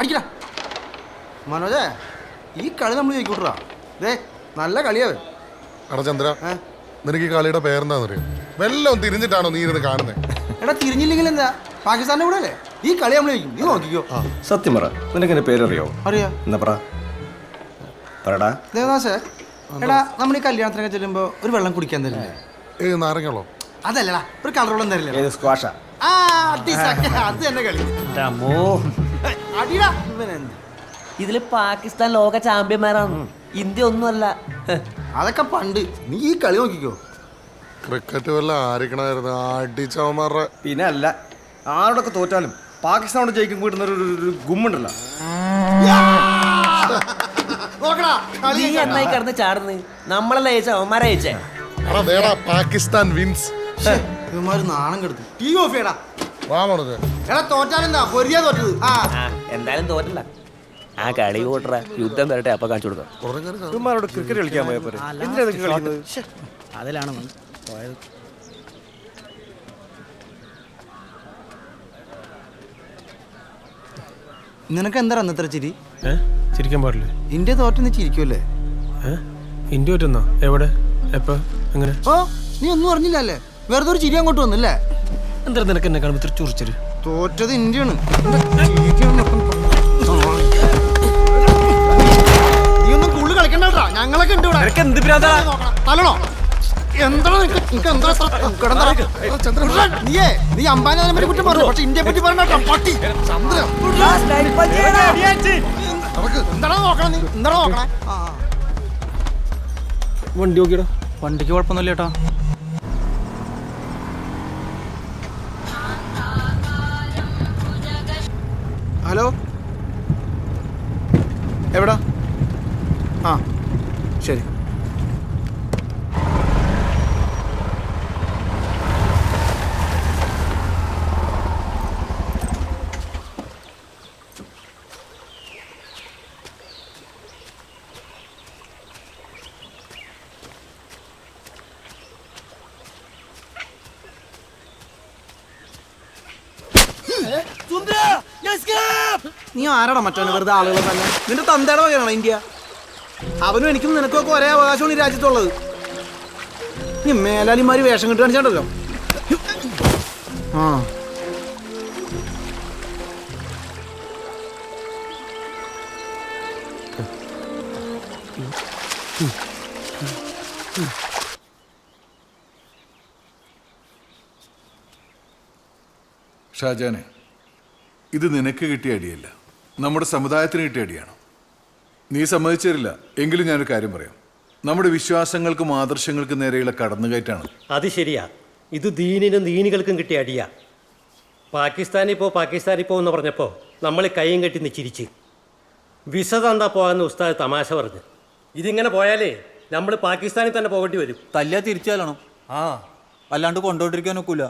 അടിക്കടാ മനോജേ, ഈ കളി നമ്മൾ ജയിക്കൂട്ടാ. ദേ നല്ല കളിയാവേ. എടാ ചന്ദ്ര, നിനക്ക് ഈ കളിയുടെ പേരെന്താണെന്നറിയോ? വല്ലതും തിരിഞ്ഞിട്ടാണോ നീ ഇരുന്ന് കാണുന്നത്? എടാ തിരിഞ്ഞില്ലെങ്കിൽ എന്താ, പാകിസ്ഥാന്റെ കൂടെ അല്ലേ ഈ കളി നമ്മൾ ജയിക്കും. നീ നോക്കിക്കോ. സത്യം പറ, നിനക്ക് എന്റെ പേരറിയോ? അറിയാ. എന്നാ പറടാ. ദേവദാസേ, എടാ നമ്മൾ ഈ കല്യാണത്തിനൊക്കെ ചെല്ലുമ്പോ ഒരു വെള്ളം കുടിക്കാൻ തരില്ലേ? നാരങ്ങളോ? അതല്ലടാ, ഒരു കളർ വെള്ളം തരില്ലേ? സ്ക്വാഷാ. അത് തന്നെ കളി. അടിടാ ഇവനെന്ത്. ഇതില് പാകിസ്ഥാൻ ലോക ചാമ്പ്യന്മാരാണ്, ഇന്ത്യ ഒന്നുമല്ല. അതൊക്കെ പണ്ട്. നീ ഈ കളി നോക്കിക്കോ. ക്രിക്കറ്റ് വല്ല ആയിരിക്കണമായിരുന്നു അടിച്ചവന്മാരുടെ. പിന്നെ അല്ല, ആരോടൊക്കെ തോറ്റാലും പാകിസ്ഥാനോട് ജയിക്കും കിട്ടുന്ന ഒരു ഗുമ്മുണ്ടല്ലോ. നീ എന്നായി കിടന്ന് ചാടുന്നു? നമ്മളല്ല ജയിച്ച, അവന്മാരെ ജയിച്ചേ. പാകിസ്ഥാൻ വിൻസ്. ഇവന്മാര് നാണം കെടുത്തു. ടീ ഓഫ് ചെയ്യടാ. എടാ തോറ്റാലെന്താ പൊരിയാ തോറ്റത്. എന്തായാലും തോറ്റല്ല. ആ കളി കൂട്ടറ, യുദ്ധം വരട്ടെ, അപ്പൊ കാണിച്ചു കൊടുക്കാം. ഇവന്മാരോട് ക്രിക്കറ്റ് കളിക്കാൻ പോയ പോലെ എന്തിനാ ഇതൊക്കെ കളിക്കുന്നത്? അതിലാണ് പോയത്. നിനക്ക് എന്താ അന്നത്ര ചിരി? ചിരിക്കാൻ പാടില്ലേ? ഇന്ത്യ തോറ്റെന്ന് ചിരിക്കുമല്ലേ? ഇന്ത്യ തോറ്റെന്നോ? എവിടെ, എപ്പോ, എങ്ങനെ? ഓ, നീ ഒന്നും അറിഞ്ഞില്ലല്ലേ? വെറുതെ ഒരു ചിരി അങ്ങോട്ട് വന്നില്ലേ? എന്താ നിനക്ക് എന്നെ കാണുമ്പോ ഇത്ര ചൊറിച്ചൊരു? തോറ്റത് ഇന്ത്യയാണ്. നീ ഒന്നും കൂടുതൽ കളിക്കണ്ടാ, ഞങ്ങളൊക്കെ ഉണ്ട് ഇവിടെ. എന്ത് ഭ്രാന്താ? തലണോ? എന്താണ് നീ അംബാനിയെ പറ്റി കുറ്റം പറഞ്ഞു, പക്ഷെ ഇന്ത്യയെ പറ്റി പറഞ്ഞ പട്ടി. എന്താണ് നോക്കണം? നീ എന്താണ് നോക്കണേ? വണ്ടി നോക്കിയടാ. വണ്ടിക്ക് കുഴപ്പമൊന്നുമില്ല കേട്ടോ. ഹലോ, എവിടാ? ആ ശരി. നീ ആരാടാ മറ്റവന് വെറുതെ ആളുകളെ തന്നെ? നിന്റെ തന്തയുടെ വകയാണോ ഇന്ത്യ? അവനും എനിക്കും നിനക്കൊക്കെ ഒരേ അവകാശമാണ് ഈ രാജ്യത്തുള്ളത്. നീ മേലാലിമാര് വേഷം കിട്ടി കാണിച്ചാണ്ടല്ലോ. ആ ഷാജാനെ, ഇത് നിനക്ക് കിട്ടിയ അടിയല്ല, നമ്മുടെ സമുദായത്തിന് കിട്ടിയ അടിയാണ്. നീ സമ്മതിച്ചേരില്ല എങ്കിലും ഞാനൊരു കാര്യം പറയാം. നമ്മുടെ വിശ്വാസങ്ങൾക്കും ആദർശങ്ങൾക്കും നേരെയുള്ള കടന്നുകയറ്റാണ്. അത് ശരിയാ. ഇത് ദീനിനും ദീനികൾക്കും കിട്ടിയ അടിയാ. പാകിസ്ഥാനിൽ പോ എന്ന് പറഞ്ഞപ്പോൾ നമ്മൾ കൈയും കെട്ടി നിച്ചിരിച്ച് വിസ തന്നാ പോകാമെന്ന് ഉസ്താദ് തമാശ പറഞ്ഞു. ഇതിങ്ങനെ പോയാലേ നമ്മൾ പാകിസ്ഥാനിൽ തന്നെ പോകേണ്ടി വരും. തല്ലിയാ തിരിച്ചാലണം. അല്ലാണ്ട് കൊണ്ടോട്ടിരിക്കാൻ ഒക്കില്ല.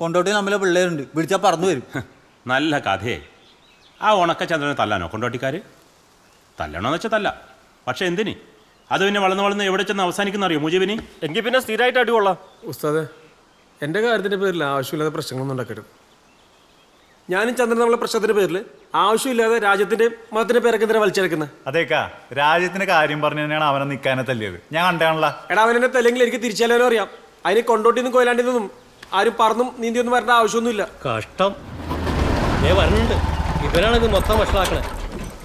കൊണ്ടോട്ടി നമ്മളെ പിള്ളേരുണ്ട്, വിളിച്ചാൽ പറന്നു വരും. നല്ല കഥയെ. ആ ഉണക്കചന്ദ്രനെ തല്ലാനോ കൊണ്ടോട്ടിക്കാർ? തല്ലണമെന്ന് വെച്ചാൽ തല്ല, പക്ഷെ എന്തിന്? അത് പിന്നെ വളർന്ന് എവിടെ ചെന്ന് അവസാനിക്കുന്ന അറിയോ മുജീബിന്? എങ്കിൽ പിന്നെ സ്ഥിരമായിട്ട് അടികൊള്ളാം. ഉസ്താദെ, എൻ്റെ കാര്യത്തിൻ്റെ പേരിൽ ആവശ്യമില്ലാതെ പ്രശ്നങ്ങളൊന്നും ഉണ്ടാക്കരുത്. ഞാനും ചന്ദ്രൻ നമ്മളെ പ്രശ്നത്തിൻ്റെ പേരിൽ ആവശ്യമില്ലാതെ രാജ്യത്തിൻ്റെ മതത്തിൻ്റെ പേരൊക്കെ എന്തിനാ വലിച്ചെടുക്കുന്നത്? അതേക്കാ, രാജ്യത്തിന്റെ കാര്യം പറഞ്ഞു തന്നെയാണ് അവനെ നിൽക്കാനെ തല്ലിയത്. ഞാൻ കണ്ടാണല്ലോ. എടാ, അവനെ തല്ലെങ്കിൽ എനിക്ക് തിരിച്ചാലും അറിയാം. അതിന് കൊണ്ടോട്ടിന്നും കൊയിലാണ്ടിന്നും ആരും പറന്നും നീന്തിയൊന്നും വരേണ്ട ആവശ്യമൊന്നുമില്ല. കഷ്ടം വരണുണ്ട്. ഇവനാണ് ഇത് മൊത്തം വഷളാക്കണേ.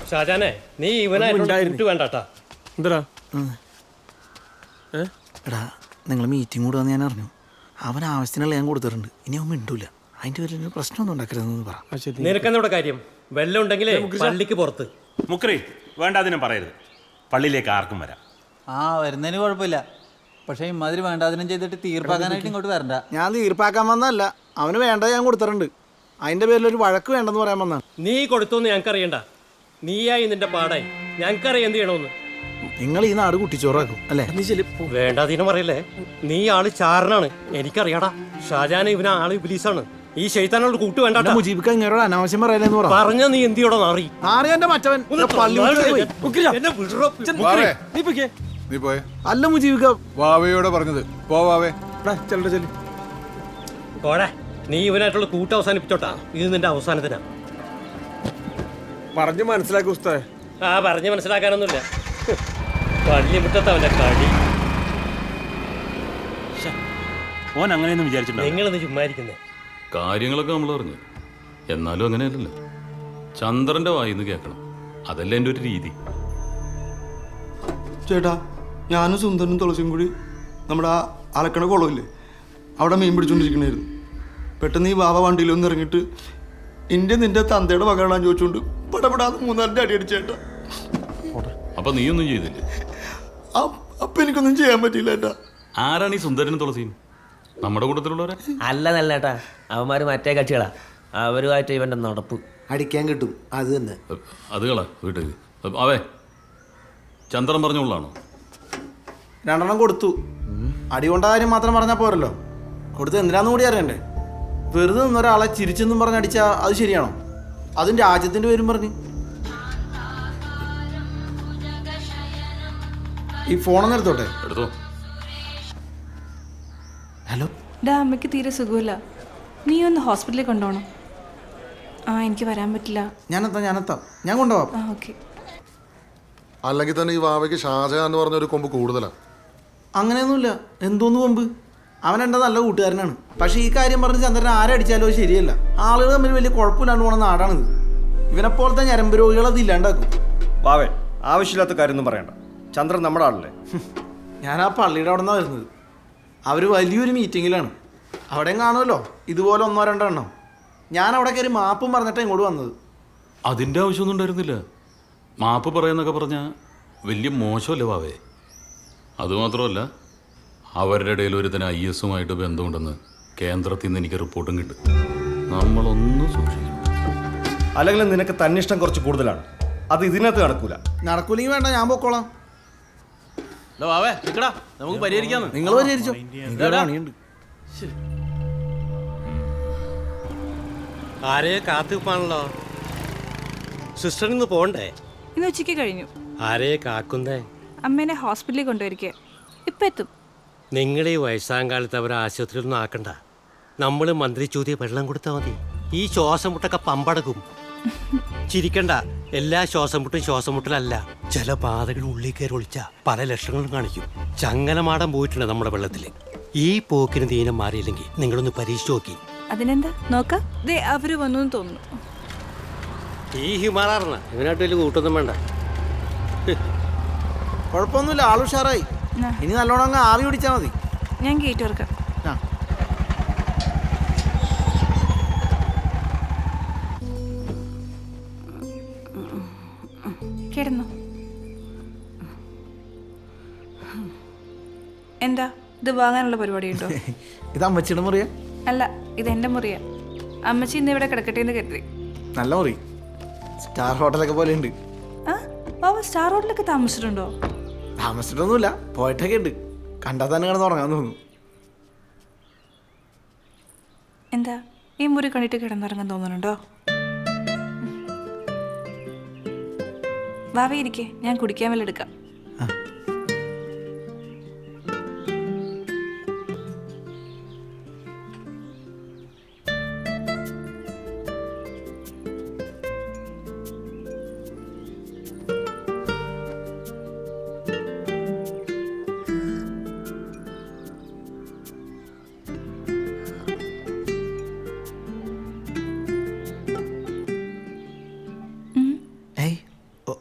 ഷാജാനെ, നീ ഇവനായിട്ട് വേണ്ടാട്ടാ. എന്താ എടാ, നിങ്ങൾ മീറ്റിംഗ് കൂടുക ഞാൻ അറിഞ്ഞു. അവൻ ആവശ്യത്തിനുള്ള ഞാൻ കൊടുത്തിട്ടുണ്ട്. ഇനി അവൻ മിണ്ടൂല. അതിന്റെ പേരിൽ പ്രശ്നമൊന്നും ഉണ്ടാക്കരുതെന്ന് പറ. നിനക്കെന്നോടെ കാര്യം വെല്ലം ഉണ്ടെങ്കിലേ പള്ളിക്ക് പുറത്ത്. മുക്രി, വേണ്ട അതിനും പറയരുത്. പള്ളിയിലേക്ക് ആർക്കും വരാം. വരുന്നതിന് കുഴപ്പമില്ല. പക്ഷെ ഇമാതിരി വേണ്ടാതിനും ചെയ്തിട്ട് തീർപ്പാക്കാനായിട്ട് ഇങ്ങോട്ട് വരണ്ട. ഞാൻ തീർപ്പാക്കാൻ വന്നതല്ല, അവന് വേണ്ടത് ഞാൻ കൊടുത്തിട്ടുണ്ട്. അതിന്റെ പേരിൽ ഒരു വഴക്ക് വേണ്ടെന്ന് പറയാൻ വന്നാണ്. നീ കൊടുത്തോന്ന് ഞങ്ങൾക്കറിയണ്ട. നീയായി നിന്റെ പാടായി. ഞങ്ങൾക്കറിയാം എന്ത് ചെയ്യണമെന്ന്. നിങ്ങൾ ഈ നാട് കുട്ടിച്ചോറാക്കും അല്ലേ? വേണ്ടാതീനം പറയല്ലേ. നീ ആള് ചാരനാണ്, എനിക്കറിയാടാ. ഷാജാൻ ഇവന് ആള് ഇബ്ലീസാണ്. ഈ ശൈത്താനോട് കൂട്ട് വേണ്ട. മുജീബിക്ക ഇങ്ങനോട് അനാവശ്യം പറയലെന്ന് പറഞ്ഞ നീ എന്തിയോടെ നാറി എന്റെ മറ്റവൻ. നീ പോയെ? അല്ല മുജീബിക്ക, വാവയോടെ പറഞ്ഞത് പോവാവേ. പോടാ. നീ ഇവനായിട്ടുള്ള കൂട്ട് അവസാനിപ്പിച്ചോട്ടാ. ഇത് നിന്റെ അവസാനത്തിനാ. പറഞ്ഞ് മനസ്സിലാക്കി ഉസ്താദേ. ആ പറഞ്ഞ് മനസ്സിലാക്കാനൊന്നുമില്ല. പള്ളിമുറ്റത്തവൻ്റെ കടി. ഓൻ അങ്ങനെയൊന്നും വിചാരിച്ചിട്ടുണ്ടോ? നിങ്ങളൊന്ന് ചുമ്മാരിക്കുന്നത്. കാര്യങ്ങളൊക്കെ നമ്മൾ പറഞ്ഞു, എന്നാലും അങ്ങനെയല്ലല്ലോ. ചന്ദ്രന്റെ വായിന്ന് കേൾക്കണം, അതല്ലേ എൻ്റെ ഒരു രീതി. ചേട്ടാ, ഞാനും സുന്ദരനും തുളസിയും കൂടി നമ്മുടെ ആ അലക്കണ കുളമില്ലേ, അവിടെ മീൻ പിടിച്ചോണ്ടിരിക്കണായിരുന്നു. പെട്ടെന്ന് ഈ വാവ വണ്ടിയിലൊന്ന് ഇറങ്ങിയിട്ട് ഇന്ത്യ നിന്റെ തന്തയുടെ മകളാൻ ചോദിച്ചുകൊണ്ട് പടപെടാതെ 3-4 അടി അടിച്ചേട്ടാ. അപ്പൊ നീയൊന്നും ചെയ്തില്ലേ? അപ്പൊ എനിക്കൊന്നും ചെയ്യാൻ പറ്റിയില്ല ഏട്ടാ. ആരാണ് ഈ സുന്ദരനും തുളസിയും? നമ്മുടെ കൂട്ടത്തിലുള്ളവരെ അല്ല നല്ല ഏട്ടാ, അവന്മാർ മറ്റേ കക്ഷികളാ. അവരുമായിട്ട് ഇവൻ്റെ നടപ്പ്. അടിക്കാൻ കിട്ടും, അത് തന്നെ. അത് കള വീട്ടിൽ. അവേ ചന്ദ്രൻ പറഞ്ഞോളാണോ? 2 കൊടുത്തു. അടി കൊണ്ട കാര്യം മാത്രം പറഞ്ഞാൽ പോരല്ലോ, കൊടുത്ത് എന്തിനാന്ന് കൂടി അറിയണ്ടേ. വെറുതെ നിന്നൊരാളെ ചിരിച്ചെന്നും പറഞ്ഞ് അടിച്ചാൽ അത് ശരിയാണോ? അതും രാജ്യത്തിൻ്റെ പേരും പറഞ്ഞ്. ഈ ഫോണൊന്നും എടുത്തോട്ടെ. എടുത്തോ. ഹലോ. അമ്മയ്ക്ക് തീരെ സുഖമില്ല, നീ ഒന്ന് ഹോസ്പിറ്റലിൽ കൊണ്ടുപോകണം. എനിക്ക് വരാൻ പറ്റില്ല. ഞാനെത്താം, ഞാൻ കൊണ്ടുപോവാം. ഓക്കെ. അല്ലെങ്കിൽ തന്നെ ഈ വാവയ്ക്ക് ഷാജഹാൻ എന്ന് പറഞ്ഞൊരു കൊമ്പ് കൂടുതലാണ്. അങ്ങനെയൊന്നുമില്ല. എന്തോന്ന് കൊമ്പ്? അവൻ എൻ്റെ നല്ല കൂട്ടുകാരനാണ്. പക്ഷേ ഈ കാര്യം പറഞ്ഞ് ചന്ദ്രൻ ആരെ അടിച്ചാലോ ശരിയല്ല. ആളുകൾ തമ്മിൽ വലിയ കുഴപ്പമില്ലാണ്ട് പോണ നാടാണിത്. ഇവനെപ്പോലത്തെ ഞരമ്പ് രോഗികൾ അത് ഇല്ലാണ്ടാക്കും. വാവേ, ആവശ്യമില്ലാത്ത കാര്യമൊന്നും പറയണ്ട. ചന്ദ്രൻ നമ്മുടെ ആളല്ലേ. ഞാൻ ആ പള്ളിയുടെ അവിടെ നിന്നാണ് വരുന്നത്. അവർ വലിയൊരു മീറ്റിങ്ങിലാണ്. അവിടെയും കാണുമല്ലോ ഇതുപോലെ 1-2 എണ്ണം. ഞാൻ അവിടെ കയറി മാപ്പും പറഞ്ഞിട്ടാണ് ഇങ്ങോട്ട് വന്നത്. അതിൻ്റെ ആവശ്യമൊന്നും ഉണ്ടായിരുന്നില്ല. മാപ്പ് പറയുന്നൊക്കെ പറഞ്ഞാൽ വലിയ മോശമല്ലേ വാവേ? അതുമാത്രമല്ല, അവരുടെ ഇടയിൽ ഒരുത്തന് IS-ഉമായിട്ട് ബന്ധമുണ്ടെന്ന് കേന്ദ്രത്തിൽ നിന്ന് എനിക്ക് റിപ്പോർട്ടും കിട്ടും. നമ്മളൊന്നും സൂക്ഷിക്കണം. അല്ലെങ്കിൽ നിനക്ക് തന്നിഷ്ടം കുറച്ച് കൂടുതലാണ്. അത് ഇതിനകത്ത് നടക്കൂലെങ്കിൽ വേണ്ട, ഞാൻ പൊക്കോളാം. നമുക്ക് പരിഹരിക്കാന്ന്. നിങ്ങൾ പരിഹരിച്ചോ. പണിയുണ്ട്. ആരെയെ കാത്തുപ്പാണല്ലോ. സിസ്റ്ററിൽ നിന്ന് പോകണ്ടേ? ഇന്ന് ഉച്ചയ്ക്ക് കഴിഞ്ഞു. ആരെയെ കാക്കുന്നേ? അമ്മേനെ ഹോസ്പിറ്റലിൽ കൊണ്ടുവരിക. ഇപ്പം എത്തും. നിങ്ങൾ ഈ വയസ്സാം കാലത്ത് അവരെ ആശുപത്രിയിലൊന്നും ആക്കണ്ട. നമ്മൾ മന്ത്രി ചോദ്യം വെള്ളം കൊടുത്താൽ മതി. ഈ ശ്വാസം മുട്ടൊക്കെ പമ്പടക്കും. ചിരിക്കണ്ട. എല്ലാ ശ്വാസം മുട്ടലല്ല. ചില പാതകൾ ഉള്ളിൽ കയറി ഒളിച്ച പല ലക്ഷണങ്ങളും കാണിക്കും. ചങ്ങലമാടം പോയിട്ടുണ്ട് നമ്മുടെ വെള്ളത്തിൽ. ഈ പോക്കിന് ദീനം മാറിയില്ലെങ്കിൽ നിങ്ങളൊന്ന് പരീക്ഷിച്ച് നോക്കി. അതിനെന്താ നോക്കാം. അവര് വന്നു തോന്നുന്നു. ഈ ഹിമാറാറിന ഇവനായിട്ട് വലിയ കൂട്ടൊന്നും വേണ്ട. കുഴപ്പമൊന്നുമില്ല, ആൾ ഉഷാറായി. ഇനി നല്ലോണം അങ്ങ് ആവി പിടിച്ചാൽ മതി. ഞാൻ ഗേറ്റ് തുറക്കാം. കിടന്നു. എന്താ ഇത് വാങ്ങാനുള്ള പരിപാടിയുണ്ടോ? ഇത് അമ്മച്ചിയുടെ മുറിയാ? അല്ല, ഇത് എൻ്റെ മുറിയാ. അമ്മച്ചി ഇന്ന് ഇവിടെ കിടക്കട്ടെ എന്ന് കരുതി. നല്ല മുറി, സ്റ്റാർ ഹോട്ടലൊക്കെ പോലെ ഉണ്ട്. സ്റ്റാർ ഹോട്ടലൊക്കെ താമസിച്ചിട്ടുണ്ടോ? താമസിച്ചിട്ടൊന്നുമില്ല, പോയിട്ടൊക്കെ ഉണ്ട്. കണ്ടാൽ തന്നെ കിടന്ന് ഉറങ്ങാൻ തോന്നുന്നു. എന്താ ഈ മുറി കണ്ടിട്ട് കിടന്നിറങ്ങാൻ തോന്നുന്നുണ്ടോ? വാവേ ഇരിക്കേ, ഞാൻ കുടിക്കാൻ വല്ല എടുക്കാം.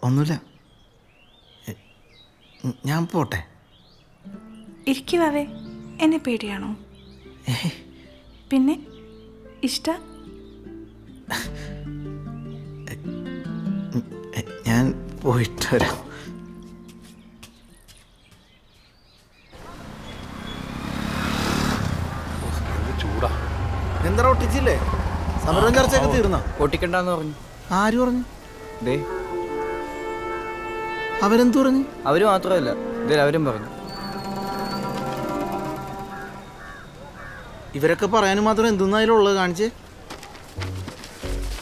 ഒന്നുമില്ല, ഞാൻ പോട്ടെ. ഇരിക്കുവാവേ, എന്നെ പേടിയാണോ? പിന്നെ ഇഷ്ട? ഞാൻ പോയിട്ട് വരാം. ചൂടാ. എന്താ ഒട്ടിച്ചില്ലേ? സമരം ചർച്ചയൊക്കെ തീർന്നോ? ഒട്ടിക്കണ്ടെന്ന് പറഞ്ഞു. ആര് പറഞ്ഞു? അവരെന്തു പറഞ്ഞു? അവര് മാത്രമല്ല, അവരും പറഞ്ഞു. ഇവരൊക്കെ പറയാനും മാത്രം എന്തെന്നായാലും ഉള്ളത് കാണിച്ചേ.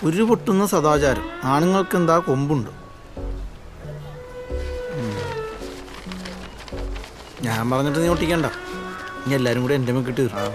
ഒരു പൊട്ടുന്ന സദാചാരം. ആണുങ്ങൾക്ക് എന്താ കൊമ്പുണ്ട്? ഞാൻ പറഞ്ഞിട്ട് നീ ഒട്ടിക്കണ്ട. ഇനി എല്ലാവരും കൂടെ എൻ്റെ മേക്കിട്ട് തീർന്നു.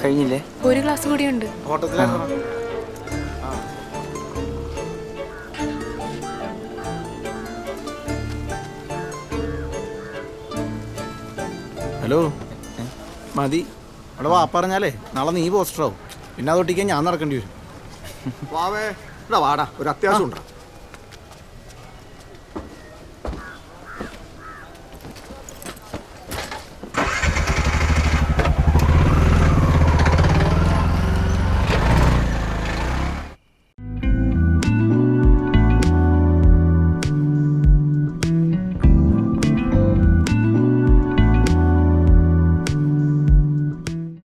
കഴിഞ്ഞില്ലേ? ഒരു ക്ലാസ് കൂടിയുണ്ട്. ഓട്ടത്തിലാക്കണം. ഹലോ മതി അവിടെ വാ പറഞ്ഞാലേ നാളെ നീ പോസ്റ്ററാവും. പിന്നെ അതൊട്ടിക്കാൻ ഞാൻ നടക്കേണ്ടി വരും. വാവേ ഇവിടെ വാടാ, ഒരു അത്യാവശ്യം ഉണ്ടാ.